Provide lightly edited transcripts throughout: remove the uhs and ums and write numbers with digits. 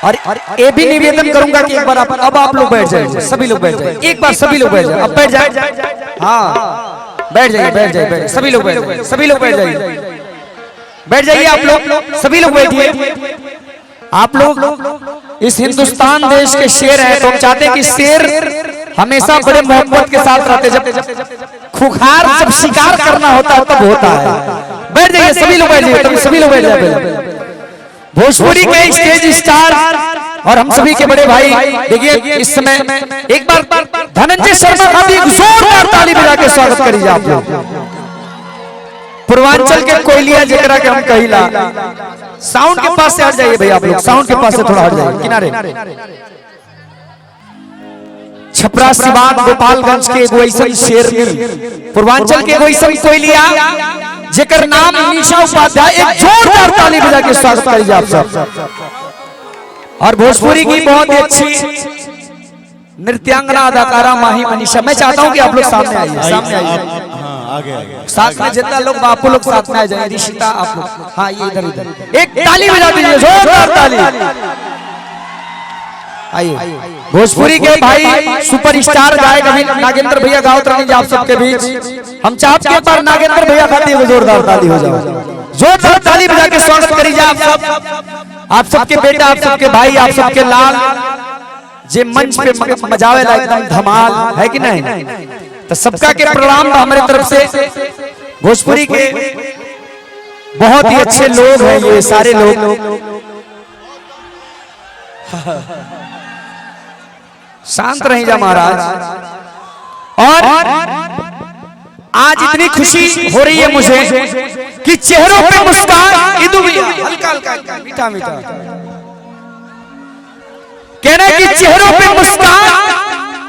और ये भी निवेदन करूंगा कि एक बार अब आप लोग बैठ जाइए, सभी लोग बैठ जाइए, एक बार सभी लोग बैठ जाए, अब बैठ जाए, हाँ बैठ जाइए, बैठ जाइए, सभी लोग बैठ जाइए, सभी लोग बैठ जाइए, बैठ जाइए आप लोग, सभी लोग बैठिए। आप लोग इस हिंदुस्तान देश के शेर हैं, तो हम चाहते हैं कि शेर हमेशा बड़े मोहब्बत के साथ रहते, जब खुखार जब शिकार करना होता है तब होता है। बैठ जाइए सभी लोग, बैठ जाइए, सभी लोग बैठ जाइए। भोजपुरी के स्टेज स्टार और हम सभी के बड़े भाई, देखिए इस समय एक बार धनंजय शर्मा का भी एक जोरदार ताली बजा के स्वागत करिए आप लोग। पूर्वांचल के कोयलिया जकरा के हम कहिला, साउंड के पास से हट जाइए भैया आप लोग, साउंड के पास से थोड़ा हट जाइए किनारे। छपरा सिवान गोपालगंज के एगो ऐसा शेर, पूर्वांचल के एगो ऐसा कोयलिया जेकर नाम निशा उपाध्याय, एक जोरदार ताली बजा के स्वागत करिए आप सब। और भोजपुरी की बहुत ही अच्छी नृत्यांगना अदाकारा माही मनीषा, मैं चाहता हूं कि आप लोग सामने आइए, सामने आइए, साथ में जितना लोग बापू लोग साथ में आ जाए, रिशिता आप लोग, हाँ ये इधर इधर एक ताली बजा दीजिए, जोरदार ताली। आइए भोजपुरी के भाई सुपरस्टार गायक अभी नागेंद्र भैया गावत रहेंगे आप सबके बीच। हम चाहते हैं पर नागेंद्र भैया खाते हुए जोरदार ताली हो जाए, जोरदार ताली बजा के स्वागत करिए आप सब। आप सबके बेटा, आप सबके भाई, आप सबके लाल जे मंच पे मजावेला एकदम धमाल है कि नहीं, तो सबका के प्रणाम हमारे तरफ से। भोजपुरी के बहुत ही अच्छे लोग हैं ये सारे लोग, शांत रहिए महाराज। और आज इतनी खुशी हो रही है मुझे कि चेहरों पे मुस्कान, इदु भैया हल्का हल्का मीठा मीठा कह रहे कि चेहरों पे मुस्कान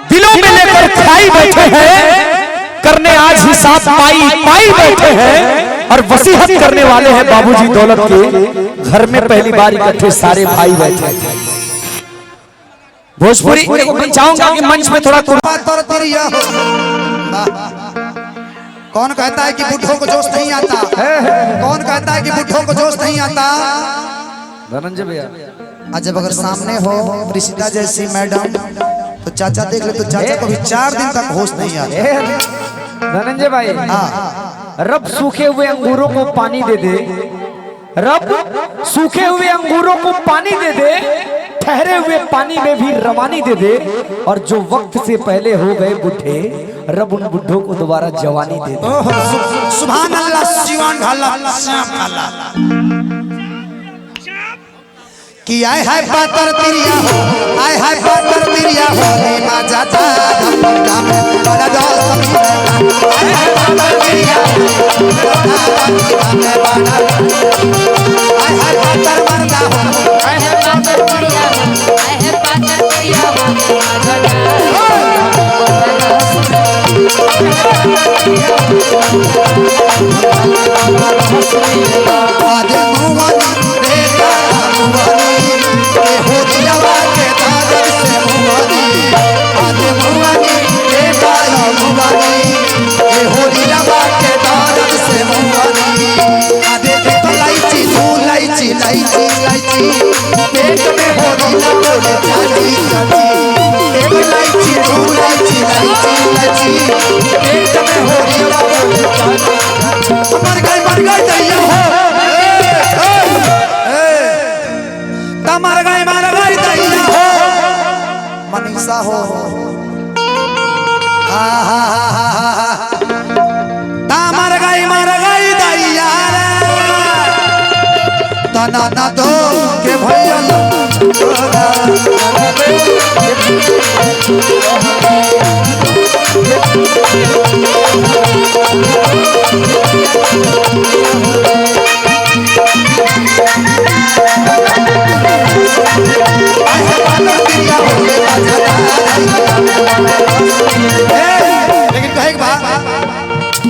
दिलों में लेकर खाई बैठे हैं, करने आज हिसाब पाई पाई बैठे हैं, और वसीयत करने वाले हैं बाबूजी दौलत के, घर में पहली बार इकट्ठे सारे भाई बैठे हैं। भोजपुरी मैं चाहूंगा कि मंच में थोड़ा कौन कहता है कि बुढ़ों को जोश नहीं आता, कौन कहता है कि बुढ़ों को जोश नहीं आता। धनंजय भैया आज जब अगर सामने हो रिशिता जैसी मैडम, तो चाचा देख ले, तो चाचा को भी 4 दिन तक होश नहीं आता। धनंजय भाई, रब सूखे हुए अंगूरों को पानी दे दे, रब सूखे हुए अंगूरों को पानी दे दे, ठहरे हुए पानी में भी रवानी दे दे, और जो वक्त से पहले हो गए बुढ़े, रब उन बुढ़ों को दोबारा जवानी दे दे। सुभान अल्लाह, सिवान ढाला श्याम ढाला कि आए है पातर तिरिया हो, आए है पातर तिरिया हो, रे माजा काम बड़ा दौल सभी, आए है पातर तिरिया हो, आए है पातर मर्दा हो, आए है पातर तिरिया हो, आए है पातर तिरिया हो, आधे मुवानी देता मुवानी, हो दिलवा के दादर से मुवानी, आधे मुवानी देता मुवानी, हो दिलवा के दादर से मुवानी, आधे देखो लाइची तू लाइची लाइची लाइची, पेट में हो दिला बोले जानी जानी, एक लाइची तू लाइची लाइची लाइची, पेट में हो दिला बोले जानी। मर गए दैया हो, मर गए दैया हो, मनीषा हो, मर गई दैया तना ना दो के भैया लेकिन कहे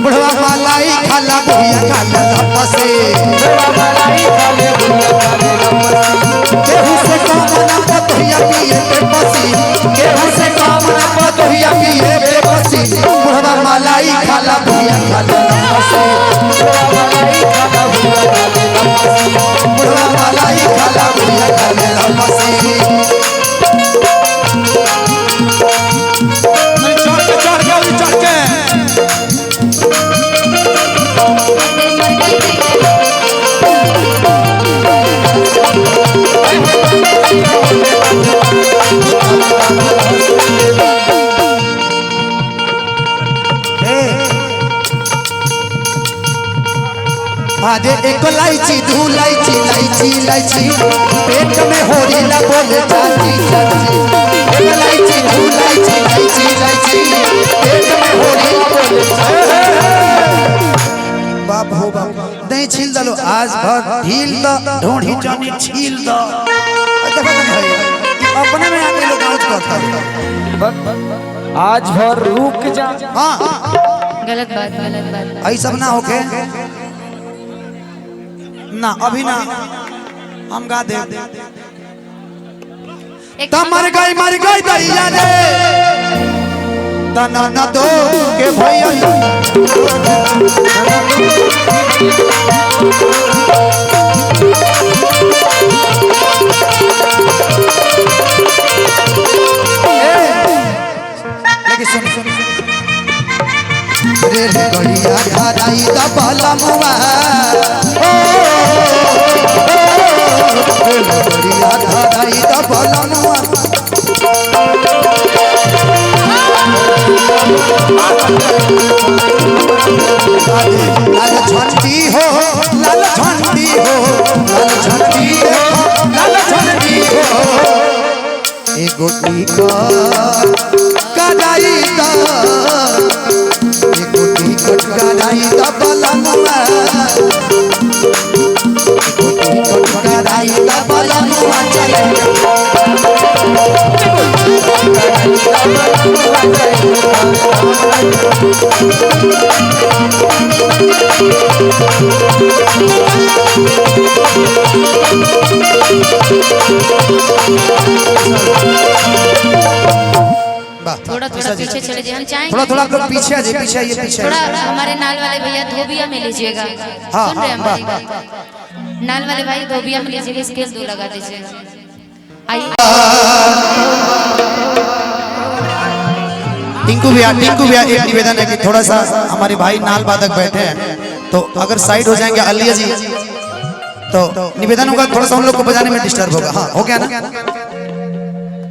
बुढ़वा मलाई खाला बुढ़िया खाला लपसे, केहू से काम ना पतोहिया पिए पे पसी, केहू से काम ना पतोहिया पिए पे पसी, बुढ़वा मलाई खाला बुढ़िया खाला लपसे, बुढ़वा मलाई खाला अरे एक लाइची दू लाइची लाइची लाइची पेट में होरीला बोले चाची चाची एक लाइची दू लाइची लाइची लाइची पेट में होरीला बोले चाची बाप हो बाप नहीं छील दलो आज भर ढील द ढोंढी जानी छील द देखो भाई अपने में आके लोग नाच करता है आज भर रुक जा। हां गलत बात ऐ सब ना होके ना अभी ना हम गा दे मर गई दैया रे तना न दो के भैया सुन रे गड़िया धाराई द बलमुआ गड़िया धाराई द बलमुआ लाल झंडी हो लाल झंडी हो लाल झंडी देखो लाल झंडी हो एगो कदाई द एगो टिकट कदाई द बलमुआ एगो टिकट कदाई द बलमुआ चले थोड़ा थोड़ा पीछे चले जाइए, हम चाहेंगे थोड़ा थोड़ा लोग पीछे आ जाइए, पीछे आइए, पीछे थोड़ा हमारे नाल वाले भैया धोबिया में लीजिएगा। हाँ, सुन रहे हैं हाँ, हमारी बात? नाल वाले भाई धोबिया में लीजिएगा, स्केल 2 लगा दीजिएगा। आइए टिंकू भैया एक निवेदन है कि थोड़ा सा हमारे भाई नाल वादक बैठे हैं तो अगर साइड हो जाएंगे अलिया जी तो निवेदन होगा थोड़ा सा उन लोग को बजाने में डिस्टर्ब होगा। हाँ हो गया ना।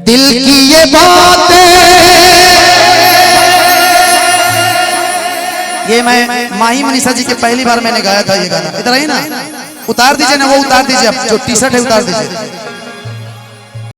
दिल की ये बातें ये मैं माही मनीषा जी के पहली बार मैंने गाया था ये गाना। इधर ही ना उतार दीजिए ना, वो उतार दीजिए, जो टी शर्ट है उतार दीजिए।